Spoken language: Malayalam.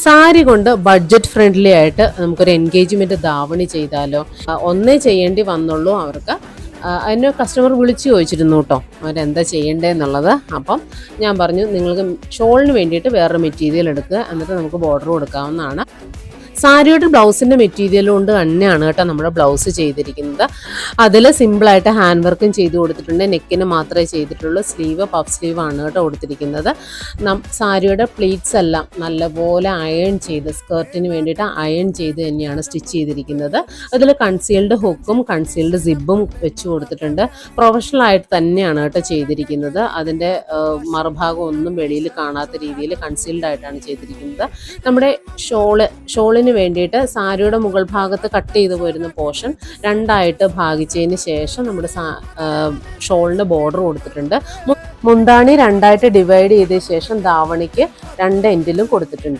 സാരി കൊണ്ട് ബഡ്ജറ്റ് ഫ്രണ്ട്ലി ആയിട്ട് നമുക്കൊരു എൻഗേജ്മെൻറ്റ് ധാവണി ചെയ്താലോ? ഒന്നേ ചെയ്യേണ്ടി വന്നുള്ളൂ അവർക്ക്. അതിന് കസ്റ്റമർ വിളിച്ച് ചോദിച്ചിരുന്നു കേട്ടോ, അവരെന്താ ചെയ്യേണ്ടതെന്നുള്ളത്. അപ്പം ഞാൻ പറഞ്ഞു നിങ്ങൾക്ക് ഷോളിന് വേണ്ടിയിട്ട് വേറൊരു മെറ്റീരിയൽ എടുക്കുക, എന്നിട്ട് നമുക്ക് ബോർഡർ കൊടുക്കാവുന്നതാണ്. സാരിയുടെ ബ്ലൗസിൻ്റെ മെറ്റീരിയൽ കൊണ്ട് തന്നെയാണ് കേട്ടോ നമ്മുടെ ബ്ലൗസ് ചെയ്തിരിക്കുന്നത്. അതിൽ സിമ്പിളായിട്ട് ഹാൻഡ് വർക്കും ചെയ്ത് കൊടുത്തിട്ടുണ്ട്. നെക്കിന് മാത്രമേ ചെയ്തിട്ടുള്ളൂ. സ്ലീവ് പഫ് സ്ലീവ് ആണ് കേട്ടോ കൊടുത്തിരിക്കുന്നത്. സാരിയുടെ പ്ലീറ്റ്സ് എല്ലാം നല്ലപോലെ അയൺ ചെയ്ത്, സ്കേർട്ടിന് വേണ്ടിയിട്ട് അയൺ ചെയ്ത് തന്നെയാണ് സ്റ്റിച്ച് ചെയ്തിരിക്കുന്നത്. അതിൽ കൺസീൽഡ് ഹുക്കും കൺസീൽഡ് സിബും വെച്ച് കൊടുത്തിട്ടുണ്ട്. പ്രൊഫഷണലായിട്ട് തന്നെയാണ് കേട്ടോ ചെയ്തിരിക്കുന്നത്. അതിൻ്റെ മറുഭാഗം ഒന്നും വെളിയിൽ കാണാത്ത രീതിയിൽ കൺസീൽഡ് ആയിട്ടാണ് ചെയ്തിരിക്കുന്നത്. നമ്മുടെ ഷോളിന് വേണ്ടിയിട്ട് സാരിയുടെ മുകൾ ഭാഗത്ത് കട്ട് ചെയ്ത് പോരുന്ന പോർഷൻ രണ്ടായിട്ട് ഭാഗിച്ചതിന് ശേഷം നമ്മുടെ ഷോളിന് ബോർഡർ കൊടുത്തിട്ടുണ്ട്. മുന്താണി രണ്ടായിട്ട് ഡിവൈഡ് ചെയ്ത ശേഷം ധാവണിക്ക് രണ്ട് എൻഡിലും കൊടുത്തിട്ടുണ്ട്.